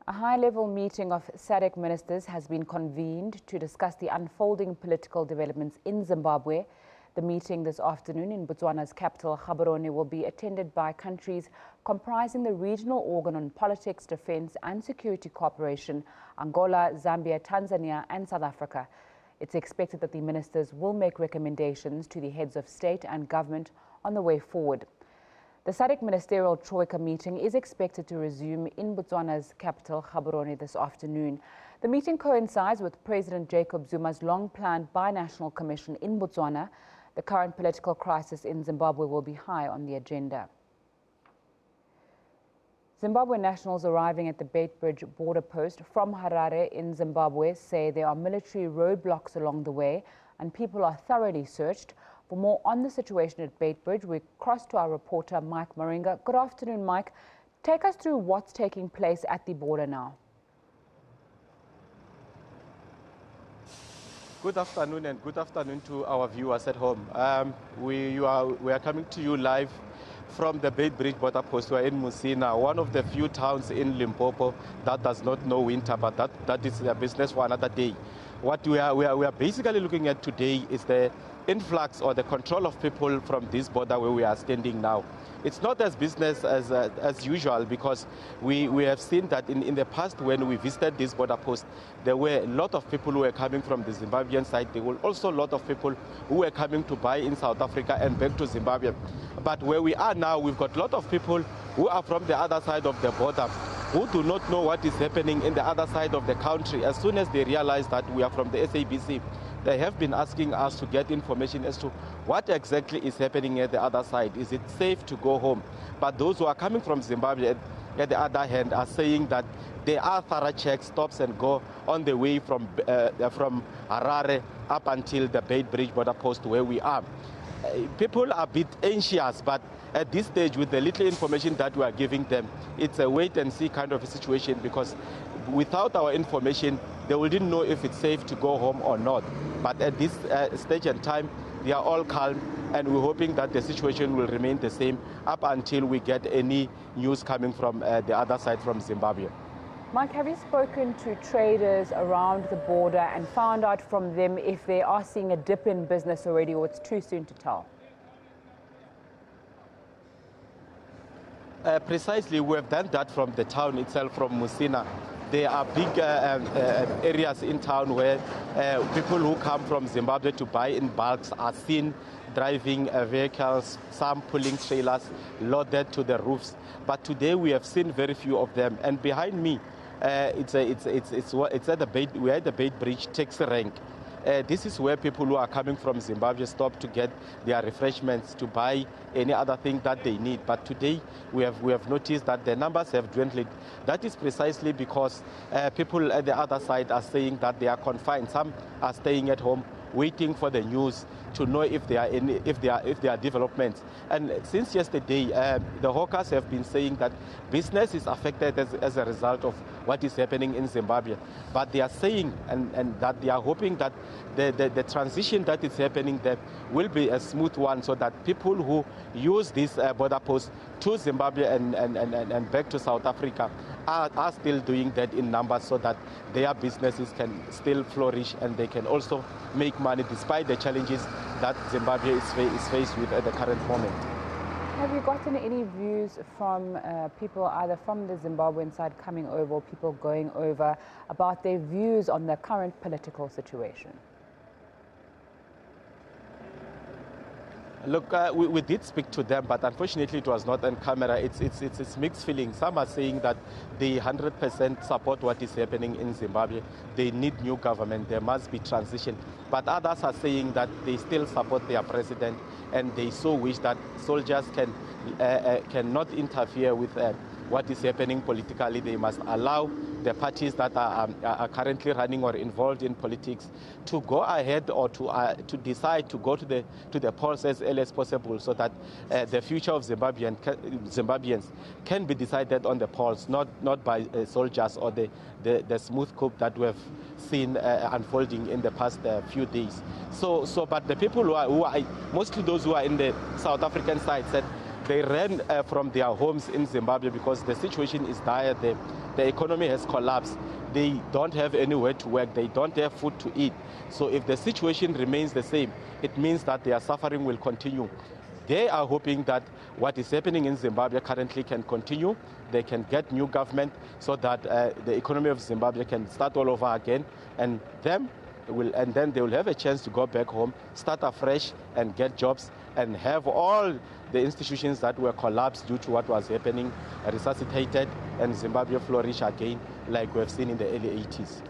A high-level meeting of SADC ministers has been convened to discuss the unfolding political developments in Zimbabwe. The meeting this afternoon in Botswana's capital, Gaborone, will be attended by countries comprising the regional organ on politics, defense and security cooperation, Angola, Zambia, Tanzania and South Africa. It's expected that the ministers will make recommendations to the heads of state and government on the way forward. The SADC ministerial troika meeting is expected to resume in Botswana's capital, Gaborone, this afternoon. The meeting coincides with President Jacob Zuma's long-planned binational commission in Botswana. The current political crisis in Zimbabwe will be high on the agenda. Zimbabwean nationals arriving at the Beitbridge border post from Harare in Zimbabwe say there are military roadblocks along the way and people are thoroughly searched. For more on the situation at Beitbridge, we cross to our reporter, Mike Maringa. Good afternoon, Mike. Take us through what's taking place at the border now. Good afternoon and good afternoon to our viewers at home. We are coming to you live from the Beitbridge border post. We are in Musina, one of the few towns in Limpopo that does not know winter, but that is a business for another day. What we are basically looking at today is the influx or the control of people from this border where we are standing now. It's not as business as usual, because we have seen that in the past when we visited this border post, there were a lot of people who were coming from the Zimbabwean side. There were also a lot of people who were coming to buy in South Africa and back to Zimbabwe. But where we are now, we've got a lot of people who are from the other side of the border, who do not know what is happening in the other side of the country. As soon as they realize that we are from the SABC, they have been asking us to get information as to what exactly is happening at the other side. Is it safe to go home? But those who are coming from Zimbabwe, at the other hand, are saying that there are thorough checks, stops and go on the way from Harare up until the Beitbridge border post where we are. People are a bit anxious, but at this stage, with the little information that we are giving them, it's a wait-and-see kind of a situation, because without our information, they wouldn't know if it's safe to go home or not. But at this stage and time, they are all calm, and we're hoping that the situation will remain the same up until we get any news coming from the other side, from Zimbabwe. Mike, have you spoken to traders around the border and found out from them if they are seeing a dip in business already, or it's too soon to tell? Precisely, we have done that from the town itself, from Musina. There are big areas in town where people who come from Zimbabwe to buy in bulks are seen driving vehicles, some pulling trailers loaded to the roofs. But today we have seen very few of them. And behind me, we're at the Beitbridge taxi rank. This is where people who are coming from Zimbabwe stop to get their refreshments, to buy any other thing that they need. But today we have noticed that the numbers have dwindled. That is precisely because people at the other side are saying that they are confined. Some are staying at home, waiting for the news to know if there are developments. And since yesterday, the hawkers have been saying that business is affected as a result of what is happening in Zimbabwe. But they are saying and that they are hoping that the transition that is happening there will be a smooth one, so that people who use this border post to Zimbabwe and back to South Africa are still doing that in numbers, so that their businesses can still flourish and they can also make money despite the challenges that Zimbabwe is faced with at the current moment. Have you gotten any views from people either from the Zimbabwean side coming over or people going over about their views on the current political situation? Look, we did speak to them, but unfortunately it was not on camera. It's mixed feelings. Some are saying that they 100% support what is happening in Zimbabwe. They need new government. There must be transition. But others are saying that they still support their president, and they so wish that soldiers cannot interfere with what is happening politically. They must allow the parties that are currently running or involved in politics to go ahead, or to decide to go to the polls as early as possible, so that the future of Zimbabweans can be decided on the polls, not by soldiers or the smooth coup that we have seen unfolding in the past few days. But the people who are mostly those who are in the South African side said They ran from their homes in Zimbabwe because the situation is dire. The economy has collapsed. They don't have anywhere to work. They don't have food to eat. So if the situation remains the same, it means that their suffering will continue. They are hoping that what is happening in Zimbabwe currently can continue. They can get new government so that the economy of Zimbabwe can start all over again, and then they will have a chance to go back home, start afresh, and get jobs, and have all the institutions that were collapsed due to what was happening resuscitated, and Zimbabwe flourish again like we have seen in the early 80s.